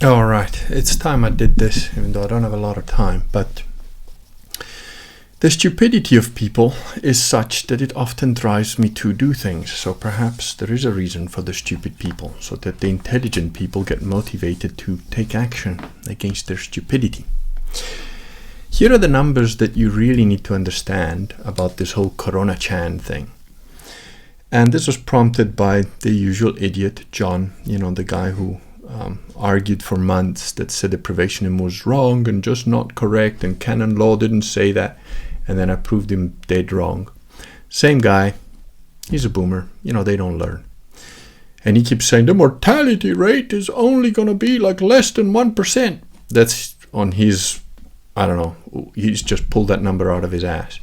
All right, it's time I did this, even though I don't have a lot of time. But the stupidity of people is such that it often drives me to do things. So perhaps there is a reason for the stupid people, so that the intelligent people get motivated to take action against their stupidity. Here are the numbers that you really need to understand about this whole Corona Chan thing. And this was prompted by the usual idiot, John, the guy who argued for months that sedaprivation was wrong and just not correct, and canon law didn't say that, and then I proved him dead wrong. Same guy, he's a boomer, they don't learn. And he keeps saying the mortality rate is only going to be like less than 1%. That's on his, I don't know, he's just pulled that number out of his ass.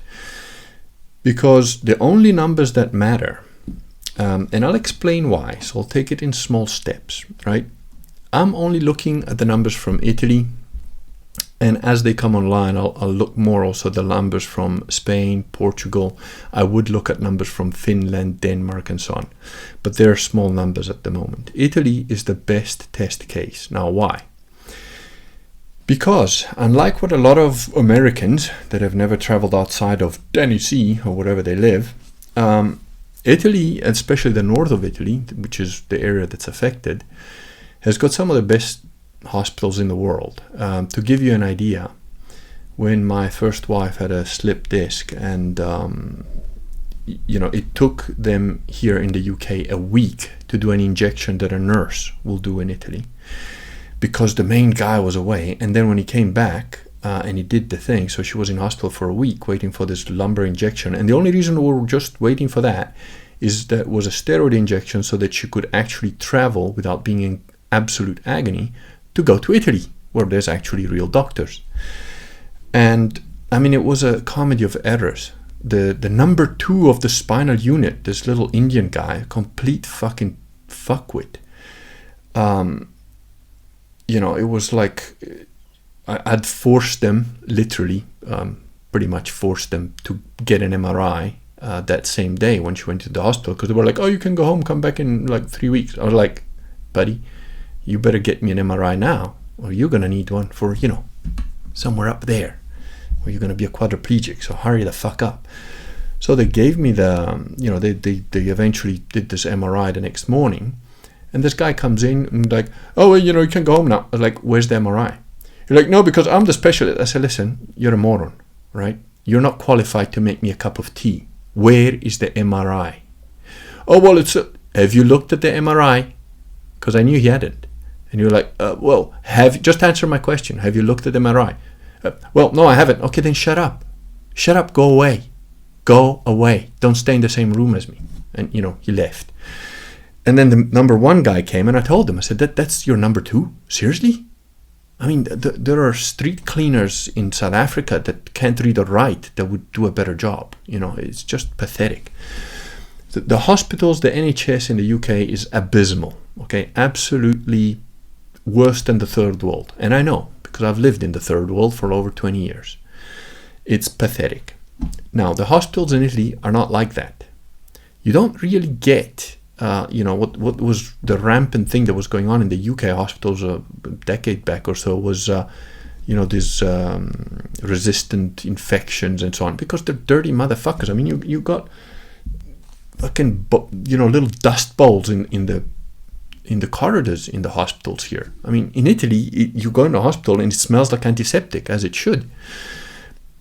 Because the only numbers that matter, and I'll explain why, so I'll take it in small steps, right? I'm only looking at the numbers from Italy, and as they come online, I'll look more also at the numbers from Spain, Portugal. I would look at numbers from Finland, Denmark, and so on. But they're small numbers at the moment. Italy is the best test case. Now, why? Because unlike what a lot of Americans that have never traveled outside of Tennessee or wherever they live, Italy, especially the north of Italy, which is the area that's affected, has got some of the best hospitals in the world. To give you an idea, when my first wife had a slip disc, and it took them here in the UK a week to do an injection that a nurse will do in Italy, because the main guy was away. And then when he came back and he did the thing, so she was in hospital for a week waiting for this lumbar injection. And the only reason we were just waiting for that is that it was a steroid injection so that she could actually travel without being in absolute agony to go to Italy, where there's actually real doctors. And I mean, it was a comedy of errors. The number 2 of the spinal unit, this little Indian guy, complete fucking fuckwit. It was like I'd forced them, literally, pretty much forced them to get an MRI that same day when she went to the hospital, because they were like, oh, you can go home, come back in like 3 weeks. I was like, buddy, you better get me an MRI now, or you're going to need one for, somewhere up there, or you're going to be a quadriplegic, so hurry the fuck up. So they gave me they eventually did this MRI the next morning, and this guy comes in and like, oh, well, you can go home now. I was like, where's the MRI? You're like, no, because I'm the specialist. I said, listen, you're a moron, right? You're not qualified to make me a cup of tea. Where is the MRI? Oh, well, have you looked at the MRI? Because I knew he hadn't. And you're like, just answer my question. Have you looked at the MRI? Well, no, I haven't. Okay, then shut up. Shut up, go away. Go away. Don't stay in the same room as me. And, he left. And then the number 1 guy came, and I told him, I said, that's your number 2? Seriously? I mean, there are street cleaners in South Africa that can't read or write that would do a better job. It's just pathetic. The hospitals, the NHS in the UK is abysmal. Okay, absolutely worse than the third world. And I know, because I've lived in the third world for over 20 years. It's pathetic. Now, the hospitals in Italy are not like that. You don't really get, what was the rampant thing that was going on in the UK hospitals a decade back or so was, these resistant infections and so on, because they're dirty motherfuckers. I mean, you got fucking, little dust bowls in the corridors in the hospitals here. I mean, in Italy, you go in the hospital and it smells like antiseptic, as it should.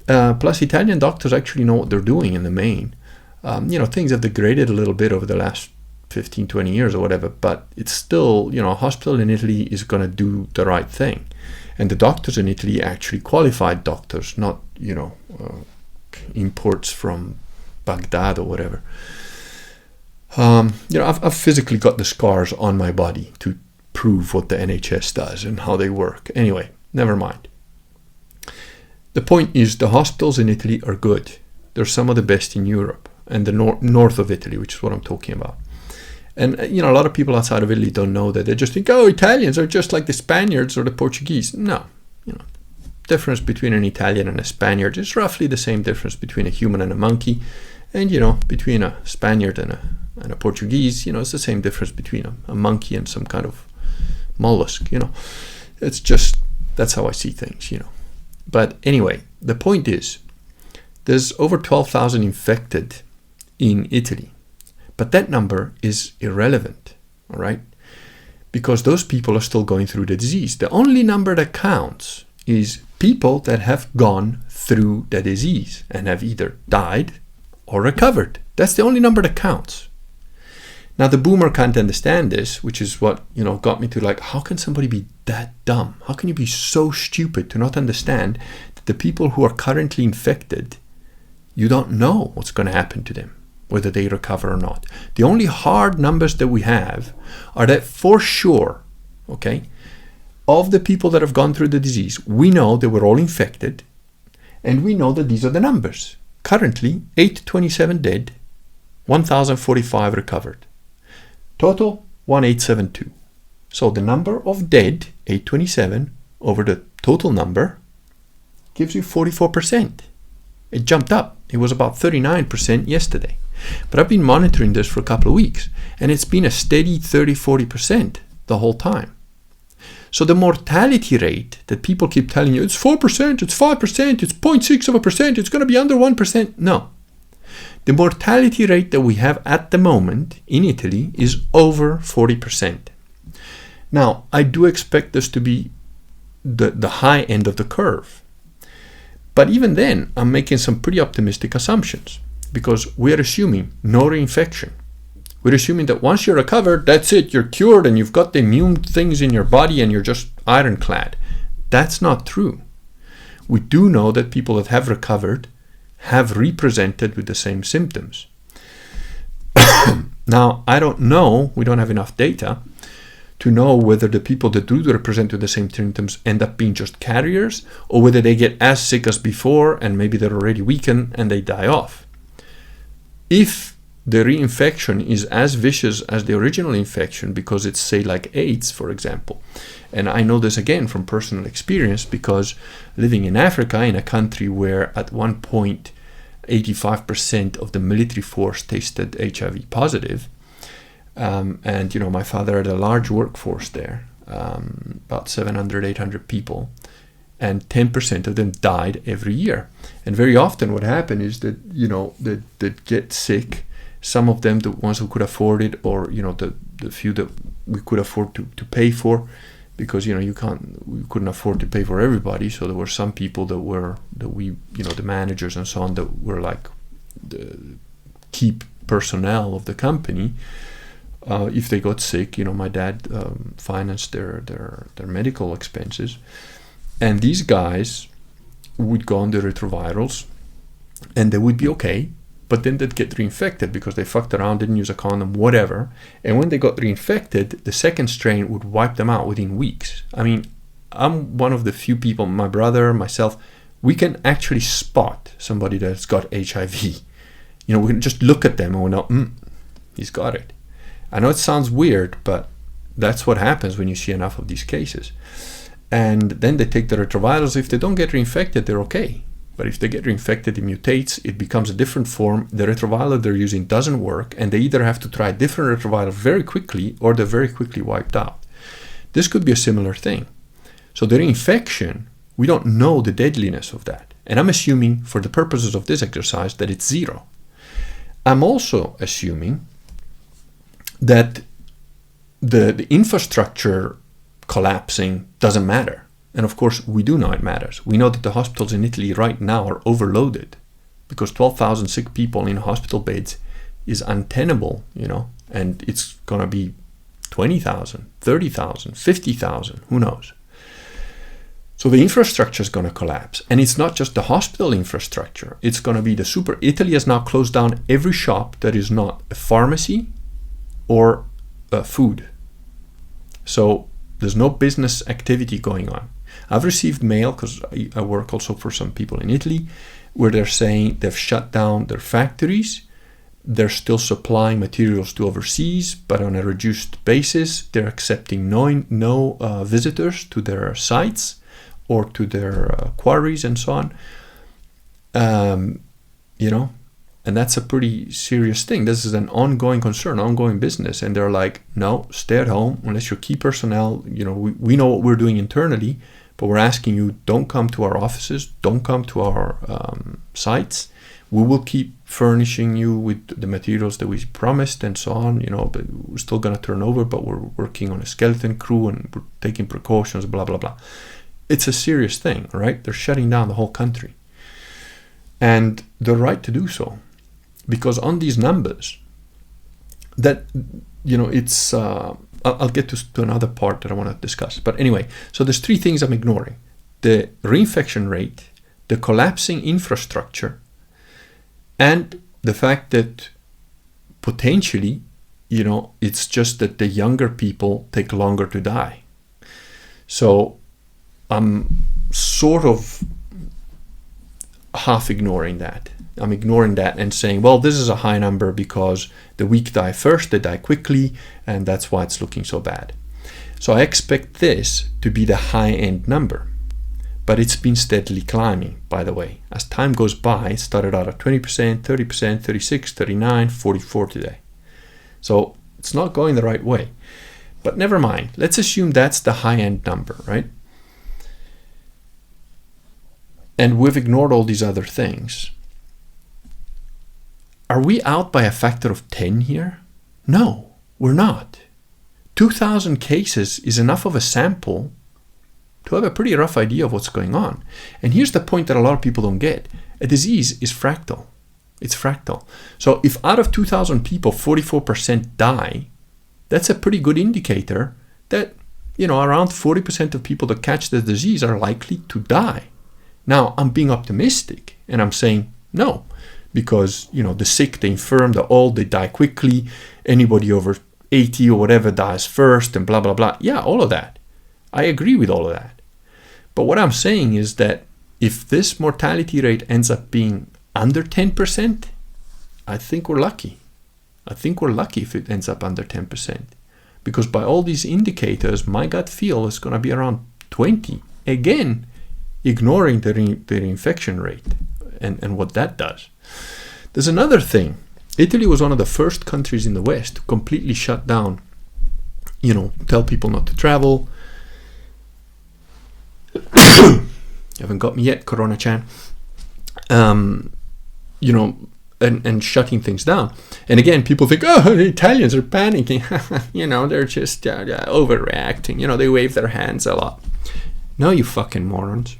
Plus, Italian doctors actually know what they're doing in the main. Things have degraded a little bit over the last 15, 20 years or whatever, but it's still, a hospital in Italy is going to do the right thing. And the doctors in Italy actually qualified doctors, not, imports from Baghdad or whatever. I've physically got the scars on my body to prove what the NHS does and how they work. Anyway, never mind. The point is, the hospitals in Italy are good. They're some of the best in Europe and the north of Italy, which is what I'm talking about. And, a lot of people outside of Italy don't know that. They just think, oh, Italians are just like the Spaniards or the Portuguese. No, difference between an Italian and a Spaniard is roughly the same difference between a human and a monkey. And, between a Spaniard and a Portuguese, it's the same difference between a monkey and some kind of mollusk, It's just, that's how I see things, you know. But anyway, the point is, there's over 12,000 infected in Italy. But that number is irrelevant, all right? Because those people are still going through the disease. The only number that counts is people that have gone through the disease and have either died or recovered. That's the only number that counts. Now, the boomer can't understand this, which is what, you know, got me to like, how can somebody be that dumb? How can you be so stupid to not understand that the people who are currently infected, you don't know what's going to happen to them, whether they recover or not. The only hard numbers that we have are that for sure, okay, of the people that have gone through the disease, we know they were all infected, and we know that these are the numbers. Currently, 827 dead, 1,045 recovered. Total, 1,872. So the number of dead, 827, over the total number, gives you 44%. It jumped up. It was about 39% yesterday. But I've been monitoring this for a couple of weeks, and it's been a steady 30-40% the whole time. So the mortality rate that people keep telling you, it's 4%, it's 5%, it's 0.6%, it's going to be under 1%. No. The mortality rate that we have at the moment in Italy is over 40%. Now, I do expect this to be the high end of the curve. But even then, I'm making some pretty optimistic assumptions because we're assuming no reinfection. We're assuming that once you're recovered, that's it, you're cured and you've got the immune things in your body and you're just ironclad. That's not true. We do know that people that have recovered have represented with the same symptoms. Now, I don't know, we don't have enough data to know whether the people that do represent with the same symptoms end up being just carriers or whether they get as sick as before and maybe they're already weakened and they die off. If the reinfection is as vicious as the original infection because it's, say, like AIDS, for example, and I know this again from personal experience because living in Africa, in a country where at one point 85% of the military force tested HIV positive, and you know, my father had a large workforce there, about 700, 800 people, and 10% of them died every year. And very often what happened is that, you know, that get sick, some of them, the ones who could afford it, or, you know, the few that we could afford to pay for, because, you know, we couldn't afford to pay for everybody. So there were some people that we, you know, the managers and so on, that were like the key personnel of the company. If they got sick, you know, my dad financed their medical expenses. And these guys would go on the retrovirals and they would be okay, but then they'd get reinfected because they fucked around, didn't use a condom, whatever. And when they got reinfected, the second strain would wipe them out within weeks. I mean, I'm one of the few people, my brother, myself, we can actually spot somebody that's got HIV. You know, we can just look at them and we know, he's got it. I know it sounds weird, but that's what happens when you see enough of these cases. And then they take the retrovirals. If they don't get reinfected, they're okay. But if they get reinfected, it mutates, it becomes a different form. The retroviral they're using doesn't work, and they either have to try a different retroviral very quickly, or they're very quickly wiped out. This could be a similar thing. So the reinfection, we don't know the deadliness of that. And I'm assuming, for the purposes of this exercise, that it's zero. I'm also assuming that the infrastructure collapsing doesn't matter. And of course, we do know it matters. We know that the hospitals in Italy right now are overloaded because 12,000 sick people in hospital beds is untenable, you know, and it's going to be 20,000, 30,000, 50,000, who knows. So the infrastructure is going to collapse. And it's not just the hospital infrastructure. It's going to be Italy has now closed down every shop that is not a pharmacy or food. So there's no business activity going on. I've received mail, because I work also for some people in Italy, where they're saying they've shut down their factories. They're still supplying materials to overseas, but on a reduced basis. They're accepting no visitors to their sites or to their quarries and so on. You know, And that's a pretty serious thing. This is an ongoing concern, ongoing business. And they're like, no, stay at home unless you're key personnel. We know what we're doing internally, but we're asking you, don't come to our offices, don't come to our sites. We will keep furnishing you with the materials that we promised and so on, but we're still going to turn over, but we're working on a skeleton crew and we're taking precautions, blah, blah, blah. It's a serious thing, right? They're shutting down the whole country. And they're right to do so. Because on these numbers, that, it's, I'll get to another part that I want to discuss. But anyway, so there's three things I'm ignoring. The reinfection rate, the collapsing infrastructure, and the fact that potentially, it's just that the younger people take longer to die. So I'm sort of half ignoring that. I'm ignoring that and saying, well, this is a high number because the weak die first, they die quickly, and that's why it's looking so bad. So I expect this to be the high-end number. But it's been steadily climbing, by the way. As time goes by, it started out at 20%, 30%, 36, 39, 44 today. So it's not going the right way. But never mind. Let's assume that's the high-end number, right? And we've ignored all these other things. Are we out by a factor of 10 here? No, we're not. 2,000 cases is enough of a sample to have a pretty rough idea of what's going on. And here's the point that a lot of people don't get. A disease is fractal. It's fractal. So if out of 2,000 people, 44% die, that's a pretty good indicator that, around 40% of people that catch the disease are likely to die. Now, I'm being optimistic and I'm saying no, because, the sick, the infirm, the old, they die quickly. Anybody over 80 or whatever dies first and blah, blah, blah. Yeah, all of that. I agree with all of that. But what I'm saying is that if this mortality rate ends up being under 10%, I think we're lucky. I think we're lucky if it ends up under 10%. Because by all these indicators, my gut feel is going to be around 20. Again, ignoring the reinfection rate and what that does. There's another thing. Italy was one of the first countries in the West to completely shut down, tell people not to travel. You haven't got me yet, Corona-chan. And shutting things down. And again, people think, oh, the Italians are panicking. They're just overreacting. They wave their hands a lot. No, you fucking morons.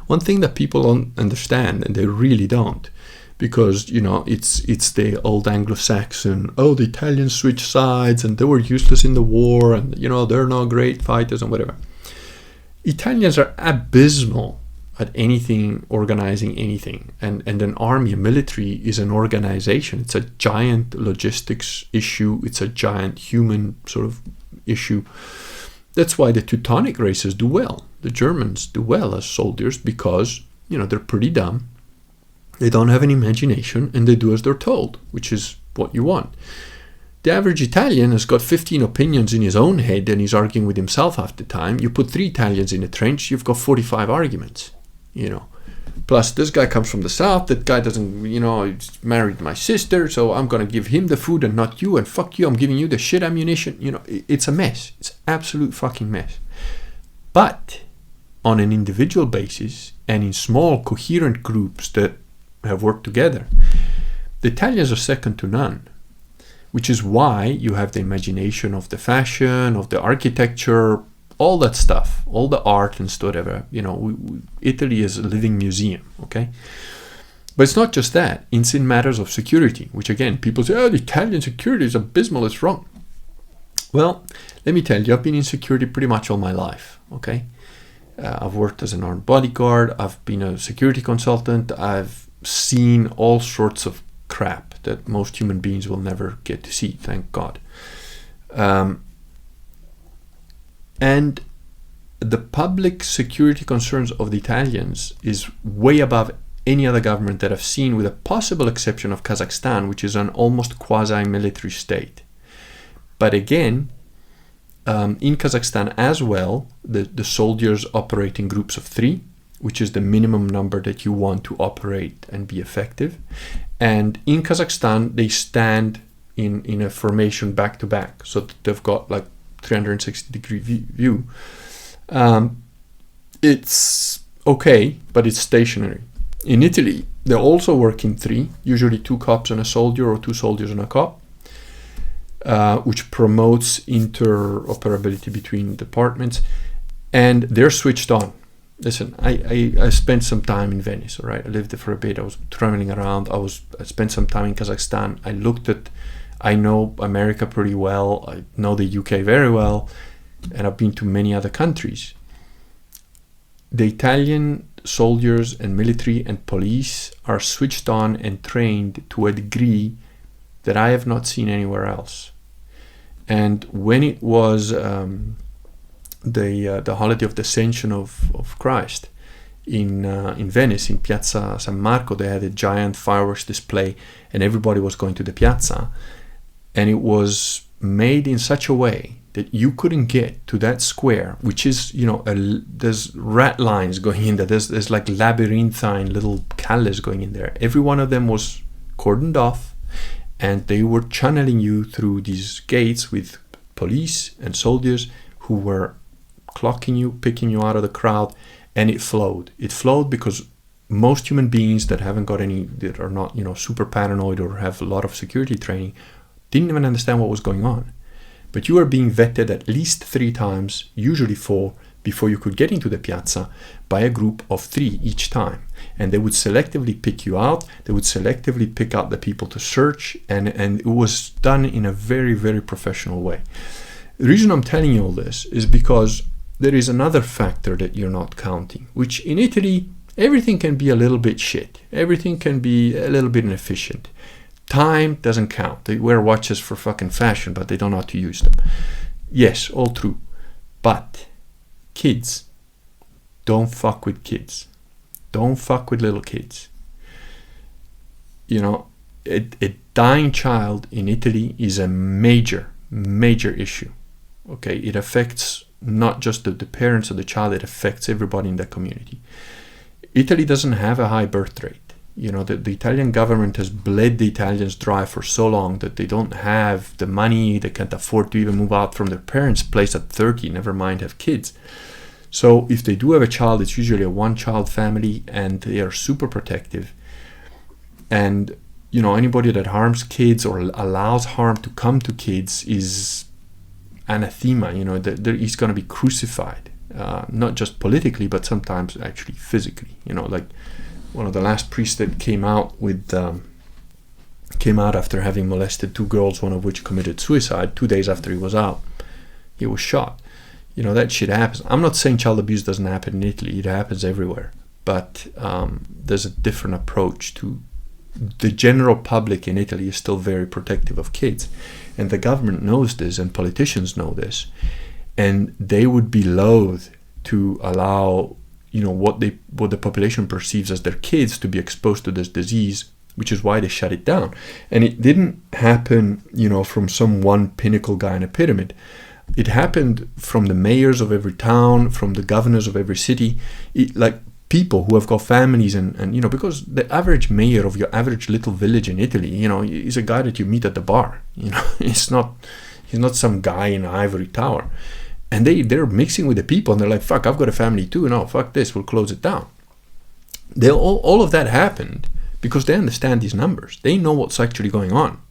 One thing that people don't understand, and they really don't, because, it's the old Anglo-Saxon, the Italians switched sides and they were useless in the war and, they're not great fighters and whatever. Italians are abysmal at anything, organizing anything. And an army, a military is an organization. It's a giant logistics issue. It's a giant human sort of issue. That's why the Teutonic races do well. The Germans do well as soldiers because, they're pretty dumb. They don't have an imagination and they do as they're told, which is what you want. The average Italian has got 15 opinions in his own head and he's arguing with himself half the time. You put 3 Italians in a trench, you've got 45 arguments, Plus, this guy comes from the south, that guy doesn't, he's married my sister, so I'm going to give him the food and not you, and fuck you, I'm giving you the shit ammunition. It's a mess. It's absolute fucking mess. But on an individual basis and in small coherent groups that have worked together, the Italians are second to none. Which is why you have the imagination of the fashion, of the architecture, all that stuff, all the art and whatever. Italy is a living museum, okay? But it's not just that. It's in matters of security, which again, people say, the Italian security is abysmal, it's wrong. Well, let me tell you, I've been in security pretty much all my life, okay? I've worked as an armed bodyguard, I've been a security consultant, I've seen all sorts of crap that most human beings will never get to see, thank God. And the public security concerns of the Italians is way above any other government that I've seen, with a possible exception of Kazakhstan, which is an almost quasi-military state. But again, in Kazakhstan as well, the soldiers operate in groups of 3. which is the minimum number that you want to operate and be effective. And in Kazakhstan, they stand in a formation back to back, so that they've got like 360-degree view. It's okay, but it's stationary. In Italy, they also work in 3, usually 2 cops and a soldier, or 2 soldiers and a cop, which promotes interoperability between departments, and they're switched on. Listen, I spent some time in Venice, all right? I lived there for a bit. I was traveling around. I spent some time in Kazakhstan. I know America pretty well. I know the UK very well, and I've been to many other countries. The Italian soldiers and military and police are switched on and trained to a degree that I have not seen anywhere else. And when it was the holiday of the Ascension of Christ in Venice, in Piazza San Marco, they had a giant fireworks display, and everybody was going to the piazza, and it was made in such a way that you couldn't get to that square, which is, there's rat lines going in there. There's like labyrinthine little calles going in there. Every one of them was cordoned off, and they were channeling you through these gates with police and soldiers who were clocking you, picking you out of the crowd, and it flowed. It flowed because most human beings that are not, super paranoid or have a lot of security training, didn't even understand what was going on. But you were being vetted at least 3 times, usually 4, before you could get into the piazza, by a group of 3 each time. And they would selectively pick you out. They would selectively pick out the people to search. And it was done in a very, very professional way. The reason I'm telling you all this is because there is another factor that you're not counting, which in Italy, everything can be a little bit shit. Everything can be a little bit inefficient. Time doesn't count. They wear watches for fucking fashion, but they don't know how to use them. Yes, all true. But kids, don't fuck with kids. Don't fuck with little kids. A dying child in Italy is a major, major issue. Okay, it affects not just the parents of the child, it affects everybody in that community. Italy doesn't have a high birth rate. The Italian government has bled the Italians dry for so long that they don't have the money, they can't afford to even move out from their parents' place at 30, never mind have kids. So if they do have a child, it's usually a 1-child family, and they are super protective. And, anybody that harms kids or allows harm to come to kids is anathema. He's going to be crucified, not just politically, but sometimes actually physically. Like one of the last priests that came out after having molested 2 girls, one of which committed suicide 2 days after he was out. He was shot. That shit happens. I'm not saying child abuse doesn't happen in Italy. It happens everywhere. But there's a different approach to the general public in Italy is still very protective of kids. And the government knows this, and politicians know this. And they would be loath to allow what the population perceives as their kids to be exposed to this disease, which is why they shut it down. And it didn't happen, from some one pinnacle guy in a pyramid. It happened from the mayors of every town, from the governors of every city, like people who have got families and because the average mayor of your average little village in Italy, is a guy that you meet at the bar. He's not some guy in an ivory tower. And they're mixing with the people, and they're like, fuck, I've got a family too. No, fuck this, we'll close it down. All of that happened because they understand these numbers. They know what's actually going on.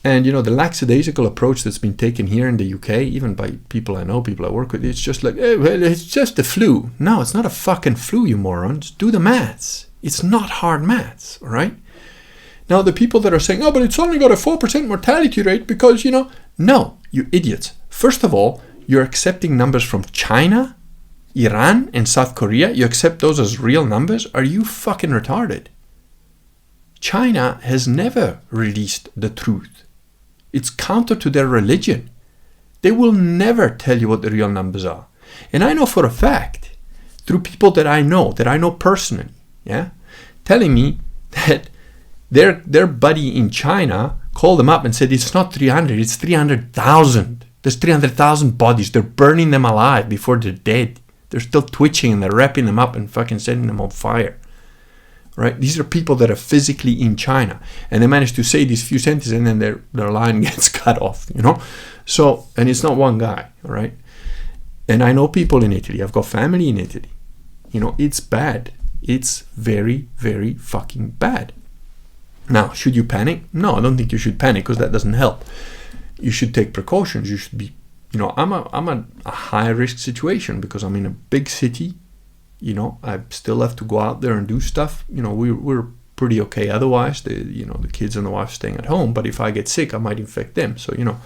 And, the lackadaisical approach that's been taken here in the UK, even by people I know, people I work with, it's just like, hey, well, it's just the flu. No, it's not a fucking flu, you morons. Do the maths. It's not hard maths, all right? Now, the people that are saying, oh, but it's only got a 4% mortality rate because, no, you idiots. First of all, you're accepting numbers from China, Iran, and South Korea. You accept those as real numbers? Are you fucking retarded? China has never released the truth. It's counter to their religion. They will never tell you what the real numbers are. And I know for a fact, through people that I know personally, telling me that their buddy in China called them up and said, it's not 300, it's 300,000. There's 300,000 bodies. They're burning them alive before they're dead. They're still twitching and they're wrapping them up and fucking setting them on fire. Right? These are people that are physically in China, and they manage to say these few sentences, and then their line gets cut off, you know? So, and it's not one guy, all right? And I know people in Italy. I've got family in Italy. You know, it's bad. It's very, very fucking bad. Now, should you panic? No, I don't think you should panic, because that doesn't help. You should take precautions. You should be, you know, I'm a high risk situation because I'm in a big city. You know, I still have to go out there and do stuff. You know, we're pretty okay otherwise. The kids and the wife staying at home. But if I get sick, I might infect them. So, you know,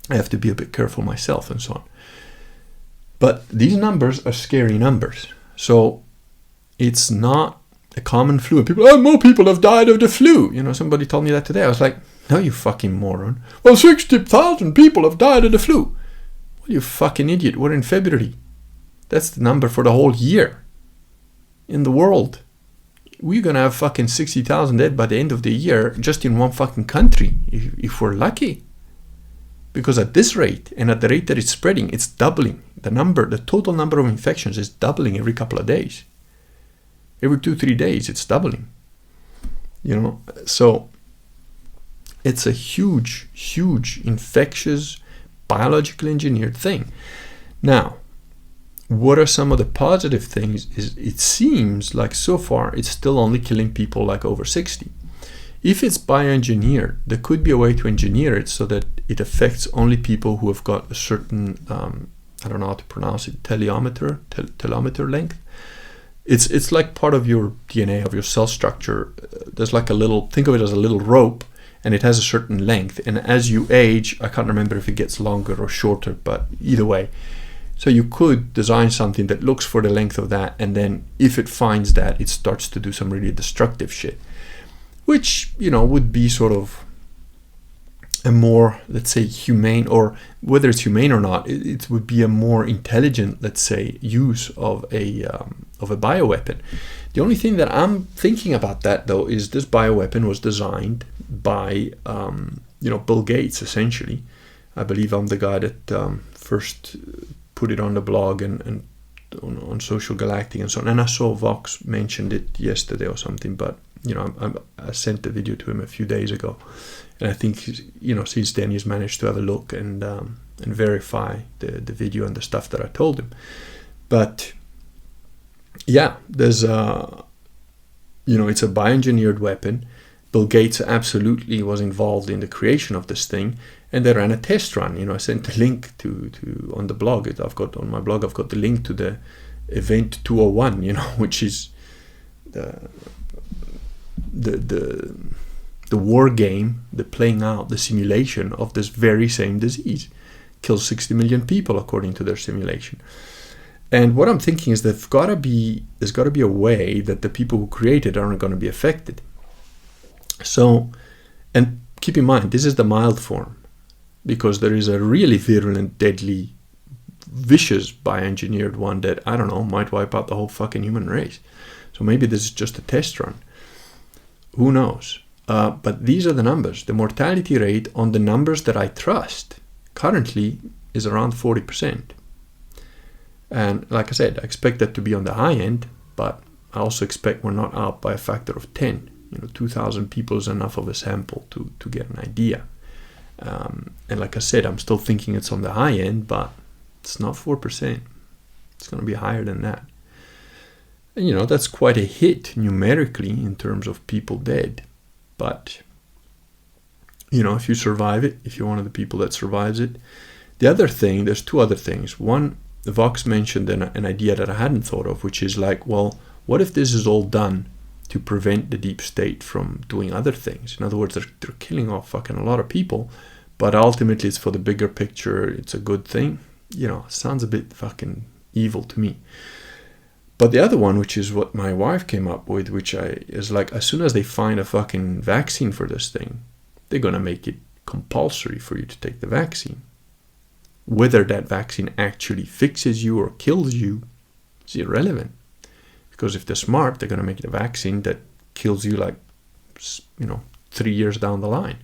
I have to be a bit careful myself and so on. But these numbers are scary numbers. So it's not a common flu. And people, more people have died of the flu. You know, somebody told me that today. I was like, no, you fucking moron. Well, 60,000 people have died of the flu. Well, you fucking idiot. We're in February. That's the number for the whole year in the world. We're going to have fucking 60,000 dead by the end of the year just in one fucking country, if we're lucky. Because at this rate, and at the rate that it's spreading, it's doubling. The total number of infections is doubling every couple of days. Every 2-3 days, it's doubling. You know, so it's a huge, huge infectious, biologically engineered thing. Now, what are some of the positive things? Is it seems like so far it's still only killing people like over 60. If it's bioengineered, there could be a way to engineer it so that it affects only people who have got a certain, I don't know how to pronounce it, telometer length. It's like part of your DNA, of your cell structure. There's like a little, think of it as a little rope, and it has a certain length. And as you age, I can't remember if it gets longer or shorter, but either way. So you could design something that looks for the length of that, and then if it finds that, it starts to do some really destructive shit. Which, you know, would be sort of a more, let's say, humane, or whether it's humane or not, it would be a more intelligent, let's say, use of a bioweapon. The only thing that I'm thinking about that, though, is this bioweapon was designed by, Bill Gates, essentially. I believe I'm the guy that first put it on the blog and on Social Galactic and so on. And I saw Vox mentioned it yesterday or something, but, you know, I sent the video to him a few days ago. And I think, you know, since then he's managed to have a look and verify the video and the stuff that I told him. But yeah, there's it's a bioengineered weapon. Bill Gates absolutely was involved in the creation of this thing, and they ran a test run. You know, I sent a link to on the blog. I've got on my blog. I've got the link to the event 201. You know, which is the war game, the playing out, the simulation of this very same disease. Kills 60 million people according to their simulation. And what I'm thinking is there's got to be a way that the people who created aren't going to be affected. So, and keep in mind, this is the mild form, because there is a really virulent, deadly, vicious bioengineered one that, I don't know, might wipe out the whole fucking human race. So maybe this is just a test run. Who knows? But these are the numbers. The mortality rate on the numbers that I trust currently is around 40%. And like I said, I expect that to be on the high end, but I also expect we're not out by a factor of 10. 2,000 people is enough of a sample to get an idea. And like I said, I'm still thinking it's on the high end, but it's not 4%. It's going to be higher than that. And, that's quite a hit numerically in terms of people dead. But, if you survive it, if you're one of the people that survives it. The other thing, there's two other things. One, Vox mentioned an idea that I hadn't thought of, which is like, well, what if this is all done to prevent the deep state from doing other things? In other words, they're killing off fucking a lot of people, but ultimately it's for the bigger picture, it's a good thing. Sounds a bit fucking evil to me. But the other one, which is what my wife came up with, which is like, as soon as they find a fucking vaccine for this thing, they're going to make it compulsory for you to take the vaccine. Whether that vaccine actually fixes you or kills you is irrelevant. Because if they're smart, they're going to make the vaccine that kills you 3 years down the line.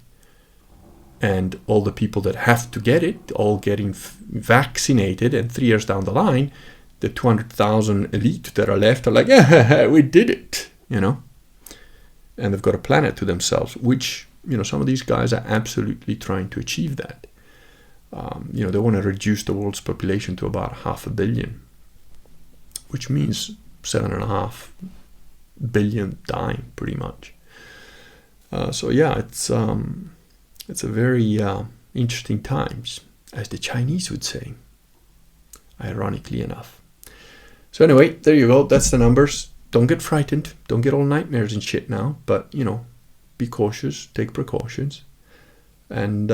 And all the people that have to get it, all getting vaccinated, and 3 years down the line, the 200,000 elite that are left are like, yeah, we did it, you know. And they've got a planet to themselves, which, you know, some of these guys are absolutely trying to achieve that. You know, they want to reduce the world's population to about 500 million, which means 7.5 billion dying, pretty much. So yeah, it's a very interesting times, as the Chinese would say, ironically enough. So anyway, there you go. That's the numbers. Don't get frightened. Don't get all nightmares and shit now. But, you know, be cautious, take precautions, and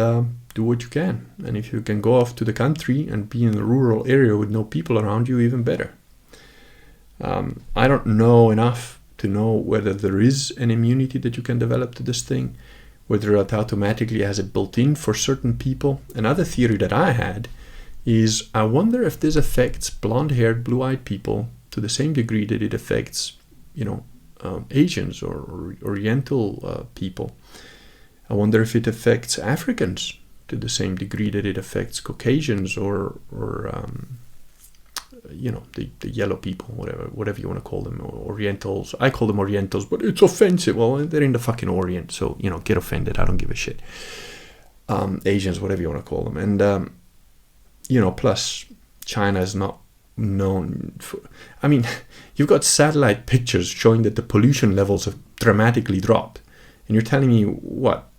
do what you can. And if you can go off to the country and be in a rural area with no people around you, even better. I don't know enough to know whether there is an immunity that you can develop to this thing, whether it automatically has it built in for certain people. Another theory that I had is, I wonder if this affects blonde-haired, blue-eyed people to the same degree that it affects, you know, Asians or Oriental people. I wonder if it affects Africans to the same degree that it affects Caucasians or you know, the yellow people, whatever you want to call them, or Orientals. I call them Orientals, but it's offensive. Well, they're in the fucking Orient, so, you know, get offended. I don't give a shit. Asians, whatever you want to call them. And, you know, plus China is not known for, I mean, you've got satellite pictures showing that the pollution levels have dramatically dropped. And you're telling me what,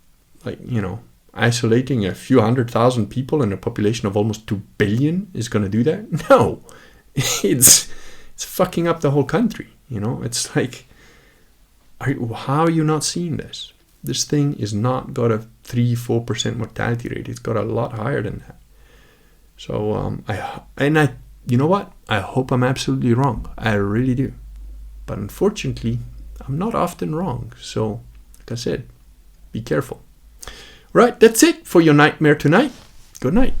like, you know, isolating a few 100,000 people in a population of almost 2 billion is going to do that? No. It's fucking up the whole country, you know. It's like, how are you not seeing this? This thing is not got a 3-4% mortality rate. It's got a lot higher than that. So you know what? I hope I'm absolutely wrong. I really do. But unfortunately, I'm not often wrong. So, like I said, be careful. Right, that's it for your nightmare tonight. Good night.